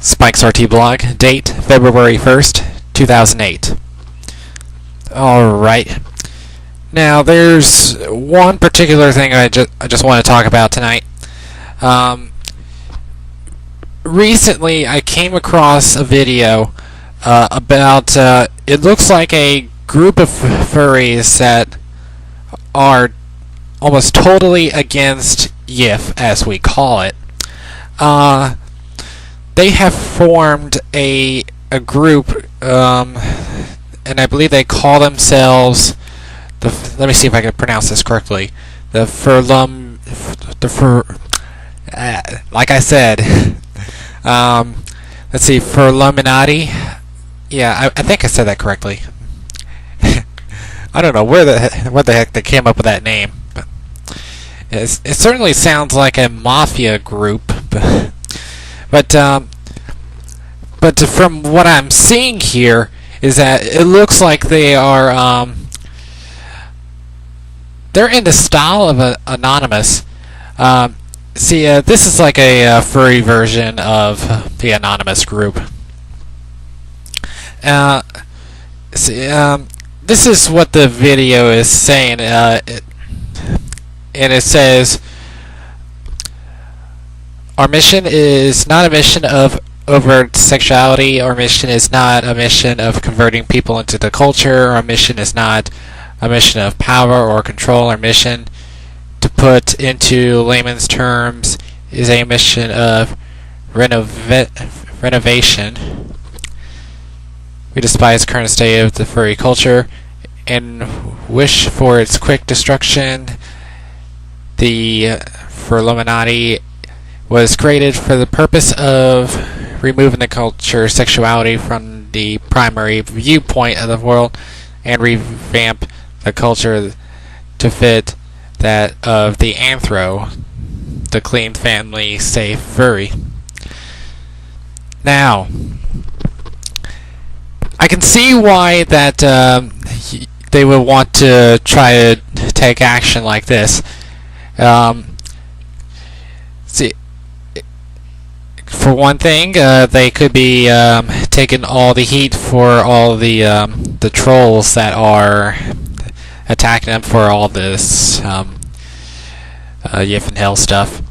Spike's RT blog, date February 1st, 2008. Alright. Now, there's one particular thing I just want to talk about tonight. Recently, I came across a video about, it looks like a group of furries that are almost totally against yiff, as we call it. They have formed a group, and I believe they call themselves let me see if I can pronounce this correctly. Like I said, let's see, Furluminati. Yeah, I think I said that correctly. I don't know what the heck they came up with that name. But it certainly sounds like a mafia group, but from what I'm seeing here is that it looks like they are they're in the style of Anonymous. See, this is like a furry version of the Anonymous group. This is what the video is saying, and it says, "Our mission is not a mission of overt sexuality. Our mission is not a mission of converting people into the culture. Our mission is not a mission of power or control. Our mission, to put into layman's terms, is a mission of renovation. We despise the current state of the furry culture and wish for its quick destruction. The Furluminati was created for the purpose of removing the culture sexuality from the primary viewpoint of the world and revamp the culture to fit that of the anthro, the clean, family, safe furry." Now, I can see why that they would want to try to take action like this. See, for one thing, they could be taking all the heat for all the trolls that are attacking them for all this yiff and hell stuff.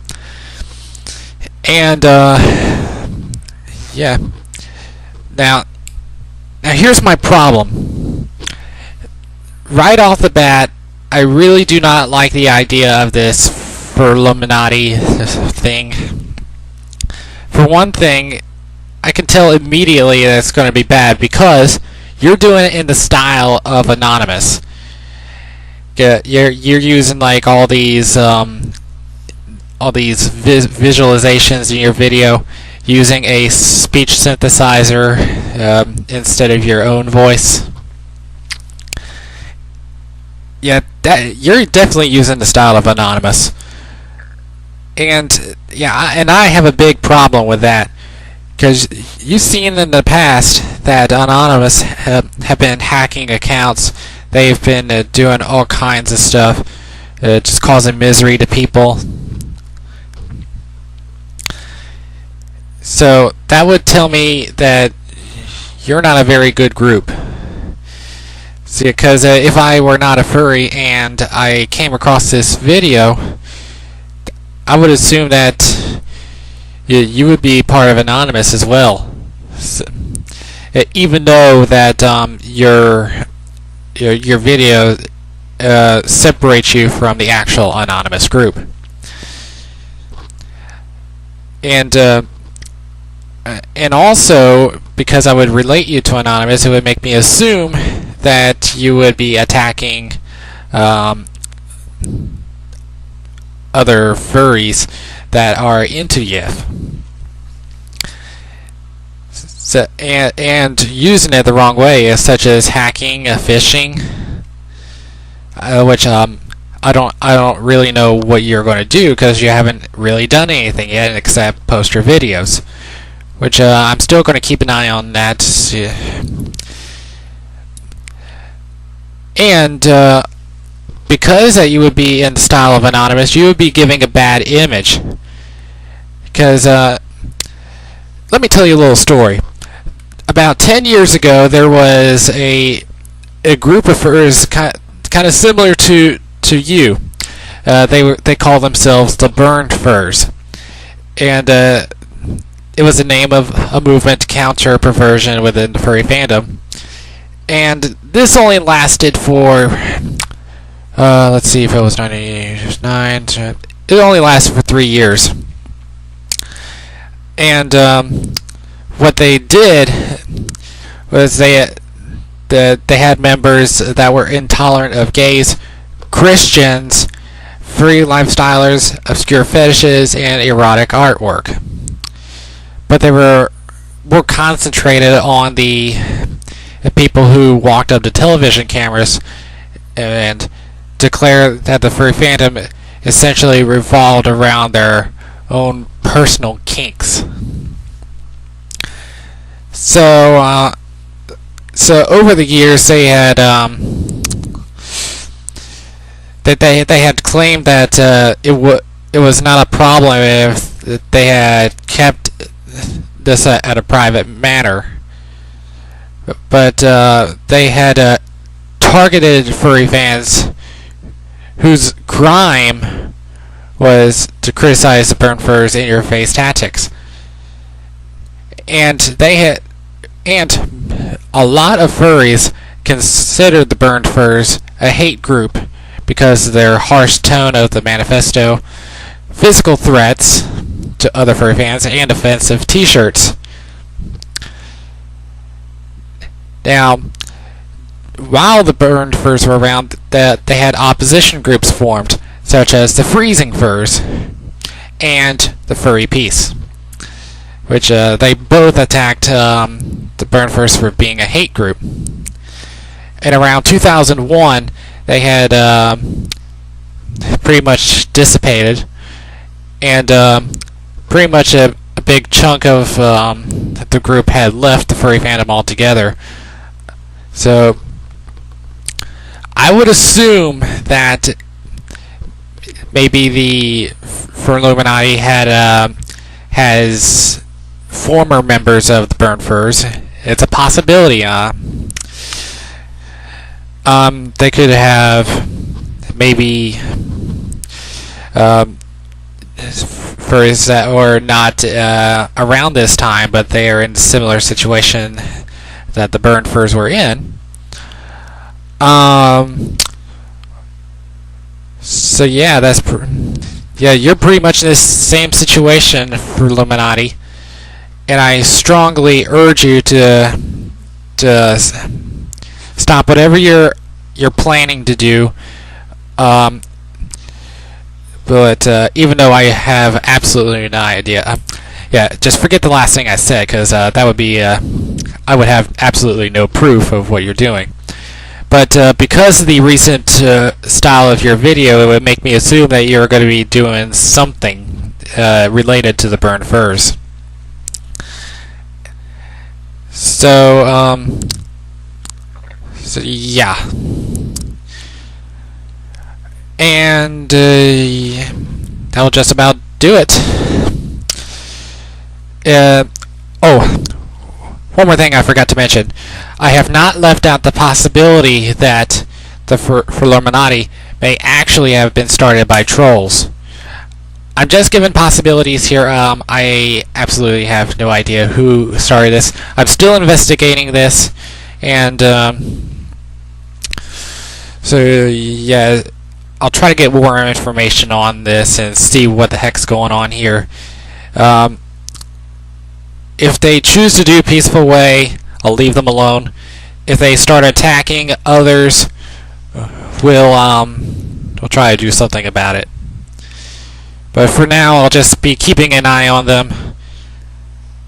And yeah. Now here's my problem. Right off the bat, I really do not like the idea of this Furluminati thing. For one thing, I can tell immediately that it's going to be bad because you're doing it in the style of Anonymous. You're using like all these visualizations in your video, using a speech synthesizer instead of your own voice. Yeah, you're definitely using the style of Anonymous. And yeah, and I have a big problem with that, because you've seen in the past that Anonymous have been hacking accounts. They've been doing all kinds of stuff, just causing misery to people. So that would tell me that you're not a very good group. See, because if I were not a furry and I came across this video, I would assume that you would be part of Anonymous as well. So, even though that your video separates you from the actual Anonymous group. And also, because I would relate you to Anonymous, it would make me assume that you would be attacking other furries that are into yiff. So, and using it the wrong way, such as hacking, phishing, which I don't really know what you're going to do, because you haven't really done anything yet except post your videos, which I'm still going to keep an eye on that. And because you would be in the style of Anonymous, you would be giving a bad image, because let me tell you a little story. About 10 years ago, there was a group of furries kind of similar to you. They call themselves the Burned Furs, and it was the name of a movement to counter perversion within the furry fandom. And this only lasted for let's see if it was 99. It only lasted for 3 years. And what they did was they had members that were intolerant of gays, Christians, free lifestylers, obscure fetishes, and erotic artwork. But they were more concentrated on the people who walked up to television cameras and declared that the furry fandom essentially revolved around their own personal kinks. So over the years, they had they had claimed that it was not a problem if they had kept this at a private manner, but they had targeted furry fans whose crime was to criticize the Burned Furs in-your-face tactics, and a lot of furries considered the Burned Furs a hate group because of their harsh tone of the manifesto, physical threats to other furry fans, and offensive t-shirts. Now, while the Burned Furs were around, they had opposition groups formed, such as the Freezing Furs and the Furry Peace, which they both attacked the Burned Furs for being a hate group. And around 2001, they had pretty much dissipated, and pretty much a big chunk of the group had left the furry fandom altogether. So I would assume that maybe the Furluminati has former members of the Burned Furs. It's a possibility. They could have maybe furries that were not around this time, but they are in a similar situation that the Burned Furs were in. So yeah, you're pretty much in this same situation, Furluminati, and I strongly urge you to stop whatever you're planning to do. But even though I have absolutely no idea, yeah, just forget the last thing I said, because that would be I would have absolutely no proof of what you're doing. But because of the recent style of your video, it would make me assume that you're going to be doing something related to the Burned Furs. So yeah. And that'll just about do it. Oh, one more thing I forgot to mention. I have not left out the possibility that the Furluminati may actually have been started by trolls. I'm just giving possibilities here. I absolutely have no idea who started this. I'm still investigating this, and so yeah, I'll try to get more information on this and see what the heck's going on here. If they choose to do peaceful way, I'll leave them alone. If they start attacking others, we'll try to do something about it. But for now, I'll just be keeping an eye on them,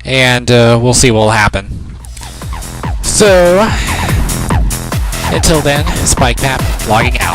and we'll see what will happen. So, until then, Spike Pap logging out.